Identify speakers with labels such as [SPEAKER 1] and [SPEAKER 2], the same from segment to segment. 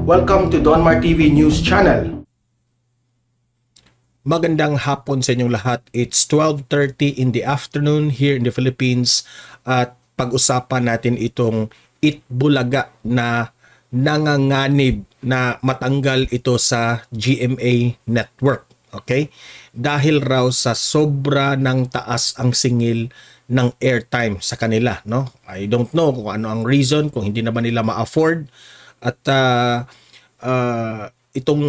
[SPEAKER 1] Welcome to Donmar TV News Channel.
[SPEAKER 2] Magandang hapon sa inyong lahat. It's 12:30 in the afternoon here in the Philippines at pag-usapan natin itong Itbulaga na nanganganib na matanggal ito sa GMA network. Okay? Dahil raw sa sobra ng taas ang singil ng airtime sa kanila, no? I don't know kung ano ang reason, kung hindi na ba nila ma-afford. At itong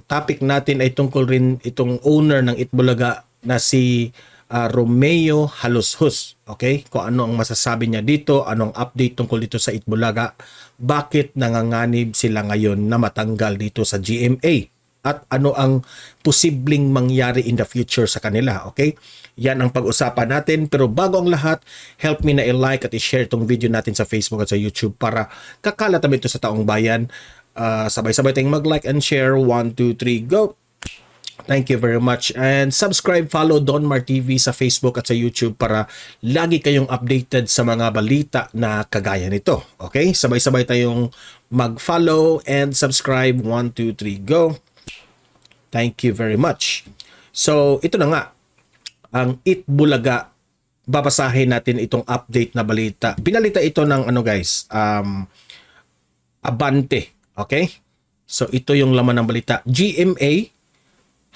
[SPEAKER 2] topic natin ay tungkol rin itong owner ng Itbulaga na si Romeo Halushus. Okay? Kung ano ang masasabi niya dito, anong update tungkol dito sa Itbulaga, bakit nanganganib sila ngayon na matanggal dito sa GMA, at ano ang posibleng mangyari in the future sa kanila. Okay? Yan ang pag-usapan natin. Pero bago ang lahat, help me na i-like at i-share itong video natin sa Facebook at sa YouTube para kakalat namin ito sa taong bayan. Sabay-sabay tayong mag-like and share. 1, 2, 3, go! Thank you very much. And subscribe, follow Donmar TV sa Facebook at sa YouTube para lagi kayong updated sa mga balita na kagaya nito. Okay? Sabay-sabay tayong mag-follow and subscribe. 1, 2, 3, go! Thank you very much. So, ito na nga. Ang Itbulaga, babasahin natin itong update na balita. Pinalita ito ng Abante. Okay? So, ito yung laman ng balita. GMA,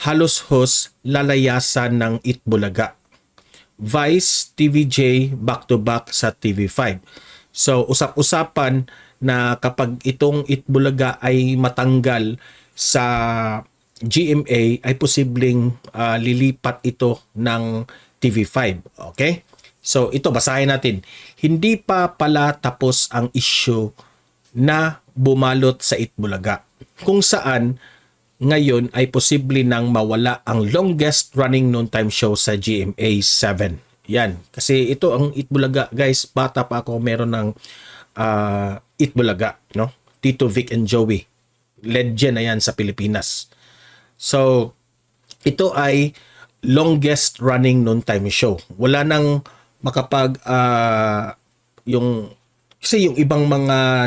[SPEAKER 2] Halushus, lalayasan ng Itbulaga. Vice, TVJ, back-to-back sa TV5. So, usap-usapan na kapag itong Itbulaga ay matanggal sa GMA ay posibleng lilipat ito ng TV5. Okay? So ito, basahin natin. Hindi pa pala tapos ang issue na bumalot sa Itbulaga, kung saan ngayon ay posible nang mawala ang longest running noontime show sa GMA 7. Yan. Kasi ito ang Itbulaga, guys. Bata pa ako meron ng Itbulaga, no? Tito Vic and Joey. Legend na yan sa Pilipinas. So, ito ay longest running noontime show. Wala nang makapag kasi yung ibang mga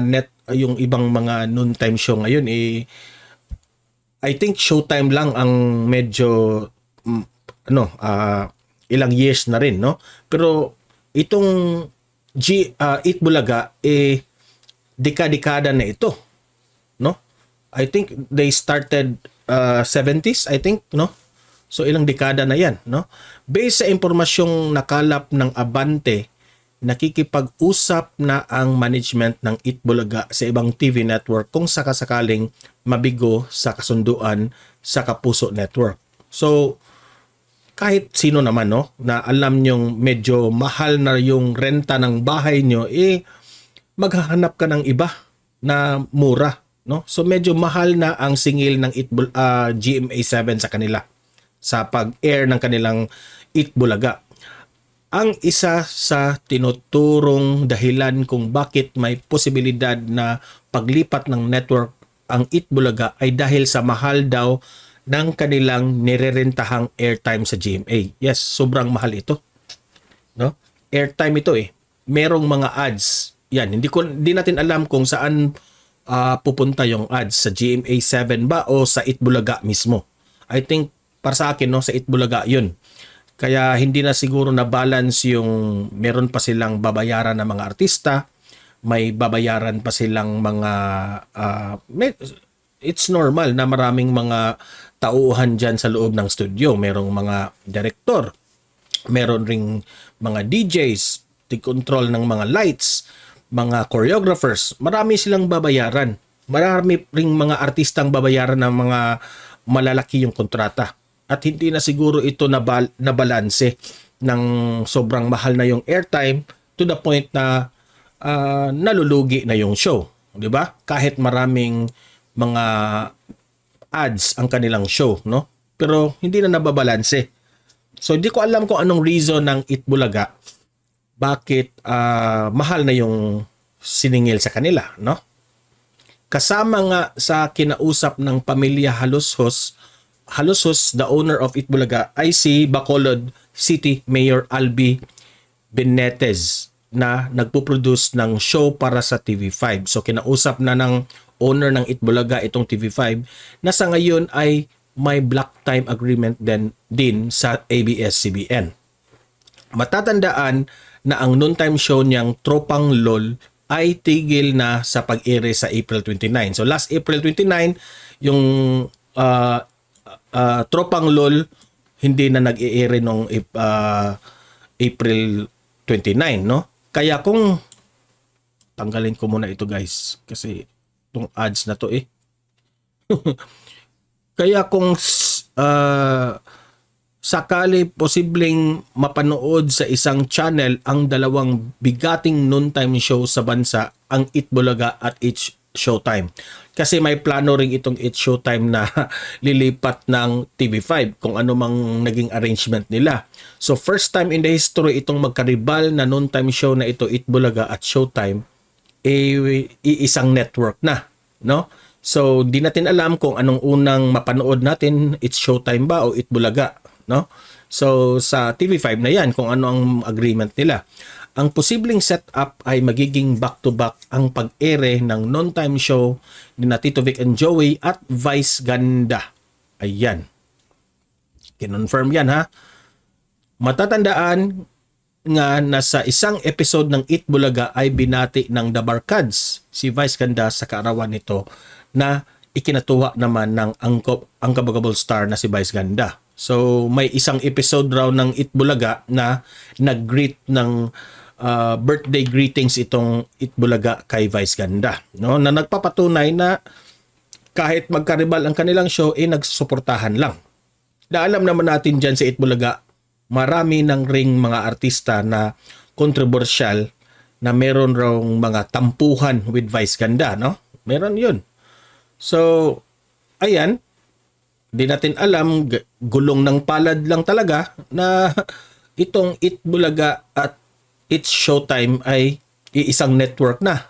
[SPEAKER 2] yung ibang mga noontime show ngayon I think Showtime lang ang medyo ilang years na rin, no? Pero itong Itbulaga dekada-dekada na ito, no? I think they started 70s, I think, no? So ilang dekada na yan, no? Based sa impormasyong nakalap ng Abante, nakikipag-usap na ang management ng Itbulaga sa ibang TV network kung sakasakaling mabigo sa kasunduan sa Kapuso Network. So kahit sino naman, no, na alam nyong medyo mahal na yung renta ng bahay nyo, maghahanap ka ng iba na mura, no? So medyo mahal na ang singil ng GMA 7 sa kanila sa pag-air ng kanilang Itbulaga. Ang isa sa tinuturong dahilan kung bakit may posibilidad na paglipat ng network ang Itbulaga ay dahil sa mahal daw ng kanilang nirerentahang airtime sa GMA. Yes, sobrang mahal ito, no? Airtime ito merong mga ads. Yan, hindi natin alam kung saan pupunta yung ads, sa GMA 7 ba o sa Itbulaga mismo. I think para sa akin, no, sa Itbulaga yun. Kaya hindi na siguro na balance yung meron pa silang babayaran na mga artista, may babayaran pa silang mga it's normal na maraming mga tauhan dyan sa loob ng studio. Merong mga director, meron ring mga DJs, control ng mga lights, mga choreographers, marami silang babayaran. Marami ring mga artistang babayaran ng mga malalaki yung kontrata. At hindi na siguro ito na balanse ng sobrang mahal na yung airtime to the point na nalulugi na yung show. Di ba? Kahit maraming mga ads ang kanilang show, no? Pero hindi na nababalanse. So hindi ko alam kung anong reason ng Itbulaga bakit mahal na yung siningil sa kanila, no? Kasama nga sa kinausap ng pamilya Halushus, the owner of Itbulaga, ay si Bacolod City Mayor Albi Benitez na nagpo-produce ng show para sa TV5. So kinausap na ng owner ng Itbulaga itong TV5 na sa ngayon ay may block time agreement din sa ABS-CBN. Matatandaan na ang noontime show niyang Tropang LOL ay tigil na sa pag-ere sa April 29. So last April 29, yung Tropang LOL hindi na nag-i-ere nung April 29, no? Kaya kung tanggalin ko muna ito guys kasi itong ads na to Kaya kung sakali posibleng mapanood sa isang channel ang dalawang bigating noontime show sa bansa, ang Itbulaga at It's Showtime. Kasi may plano rin itong It's Showtime na lilipat ng TV5 kung ano mang naging arrangement nila. So first time in the history itong magkaribal na noontime show na ito, Itbulaga at Showtime, isang network na, no? So, di natin alam kung anong unang mapanood natin, It's Showtime ba o Itbulaga, no? So, sa TV5 na yan, kung ano ang agreement nila. Ang posibleng setup ay magiging back-to-back ang pag-ere ng non-time show ni Tito Vic and Joey at Vice Ganda. Ayan. Kinonfirm yan, ha? Matatandaan nga na sa isang episode ng Itbulaga ay binati ng The Barkads si Vice Ganda sa kaarawan nito na ikinatuwa naman ng Uncoverable Star na si Vice Ganda. So may isang episode raw ng Itbulaga na nag-greet ng birthday greetings itong Itbulaga kay Vice Ganda, no? Na nagpapatunay na kahit magkaribal ang kanilang show, nagsusuportahan lang. Na alam naman natin dyan sa Itbulaga, marami ng ring mga artista na controversial na meron raw mga tampuhan with Vice Ganda, no? Meron yun. So, ayan, di natin alam, gulong ng palad lang talaga na itong Itbulaga at It's Showtime ay iisang network na.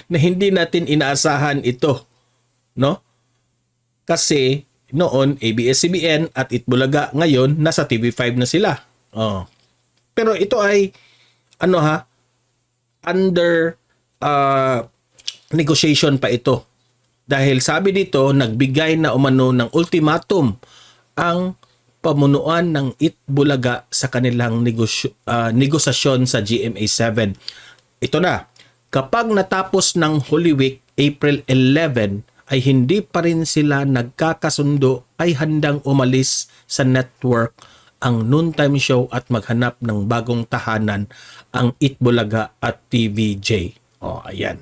[SPEAKER 2] Na hindi natin inaasahan ito, no? Kasi noon ABS-CBN at Itbulaga, ngayon nasa TV5 na sila. Oh. Pero ito ay under negotiation pa ito. Dahil sabi dito, nagbigay na umano ng ultimatum ang pamunuan ng Itbulaga sa kanilang negosasyon sa GMA7. Ito na, kapag natapos ng Holy Week, April 11, ay hindi pa rin sila nagkakasundo, ay handang umalis sa network ang noontime show at maghanap ng bagong tahanan ang Itbulaga at TVJ. Oh, ayan.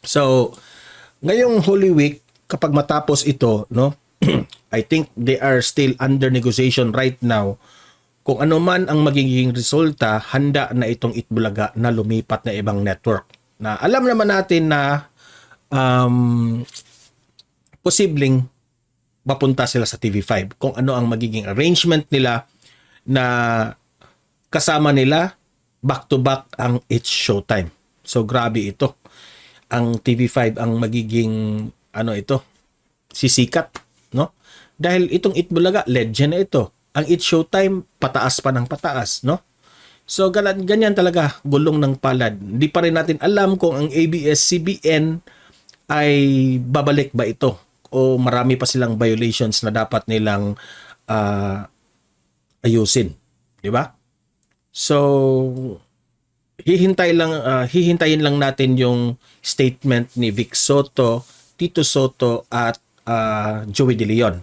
[SPEAKER 2] So, ngayong Holy Week, kapag matapos ito, no, I think they are still under negotiation right now. Kung ano man ang magiging resulta, handa na itong Itbulaga na lumipat na ibang network. Na alam naman natin na posibleng mapunta sila sa TV5. Kung ano ang magiging arrangement nila na kasama nila back-to-back ang It's Showtime. So grabe ito. Ang TV5 ang magiging sisikat, no? Dahil itong Itbulaga, legend na ito. Ang It's Showtime, pataas pa ng pataas, no? So ganyan talaga, gulong ng palad. Hindi pa rin natin alam kung ang ABS-CBN ay babalik ba ito o marami pa silang violations na dapat nilang ayusin, di ba? So hihintayin lang natin yung statement ni Vic Soto, Tito Soto at Joey De Leon.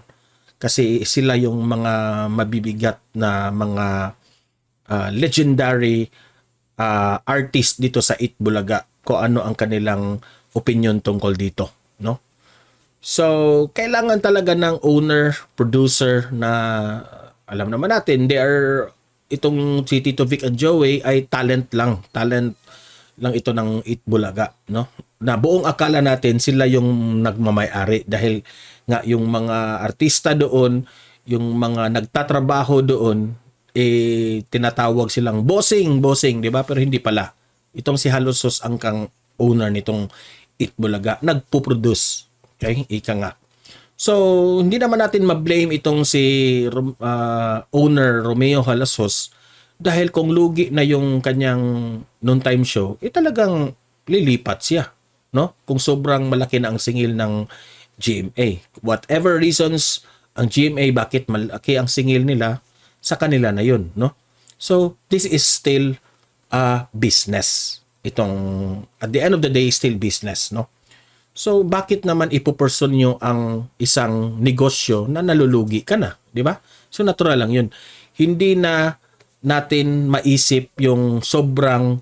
[SPEAKER 2] Kasi sila yung mga mabibigat na mga legendary artist dito sa Itbulaga, kung ano ang kanilang opinion tungkol dito, no? So, kailangan talaga ng owner, producer na alam naman natin, itong si Tito Vic at Joey ay talent lang ito ng Itbulaga, no? Na buong akala natin sila yung nagmamay-ari dahil nga yung mga artista doon, yung mga nagtatrabaho doon, tinatawag silang bossing, di ba? Pero hindi pala. Itong si Halosos ang kang owner nitong Itbulaga, nagpo-produce. Okay? Ika nga. So, hindi naman natin ma-blame itong si owner Romeo Halosos dahil kung lugi na yung kanyang noontime show, talagang lilipat siya. no? Kung sobrang malaki na ang singil ng GMA. Whatever reasons ang GMA bakit malaki ang singil nila, sa kanila na 'yun, no? So, this is still a business. Itong at the end of the day still business, no? So, bakit naman ipoperson nyo ang isang negosyo na nalulugi ka na, di ba? So, natural lang 'yun. Hindi na natin maisip yung sobrang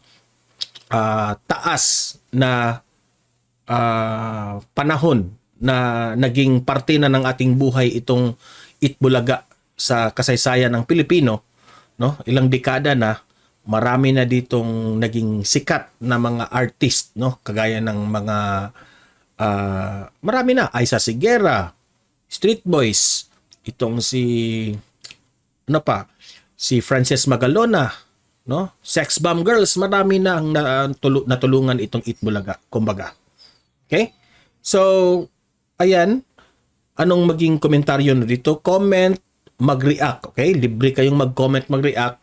[SPEAKER 2] taas na panahon na naging parte na ng ating buhay itong Itbulaga sa kasaysayan ng Pilipino, no? Ilang dekada na, marami na ditong naging sikat na mga artist, no? Kagaya ng mga marami na, Aiza Sigera, Street Boys, itong si si Frances Magalona, no? Sex Bomb Girls, marami na ang natulungan itong Itbulaga, kumbaga. Okay? So, ayan, anong maging komentaryo na dito? Comment, mag-react, okay? Libre kayong mag-comment, mag-react.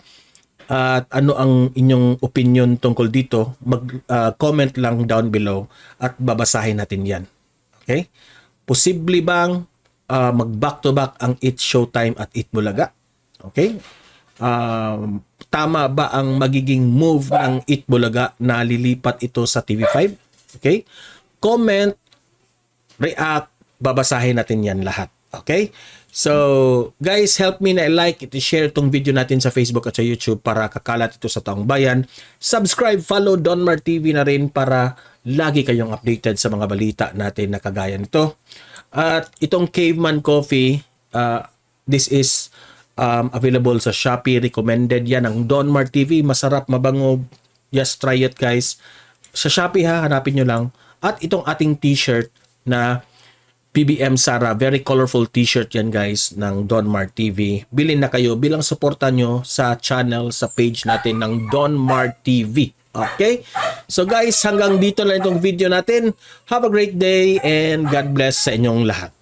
[SPEAKER 2] At ano ang inyong opinion tungkol dito? Mag-comment lang down below at babasahin natin yan. Okay? Posible bang mag-back-to-back ang It Showtime at Itbulaga? Okay? Tama ba ang magiging move ng Itbulaga na lilipat ito sa TV5? Okay? Comment, react, babasahin natin yan lahat. Okay? So, guys, help me na like at share itong video natin sa Facebook at sa YouTube para kakalat ito sa taong bayan. Subscribe, follow Donmar TV na rin para lagi kayong updated sa mga balita natin na kagaya nito. At itong Caveman Coffee, this is available sa Shopee. Recommended yan ng Donmar TV. Masarap, mabango. Just try it, guys. Sa Shopee ha, hanapin nyo lang. At itong ating t-shirt na PBM Sara, very colorful t-shirt yan guys ng Donmar TV. Bilhin na kayo bilang suporta nyo sa channel, sa page natin ng Donmar TV. Okay? So guys, hanggang dito na itong video natin. Have a great day and God bless sa inyong lahat.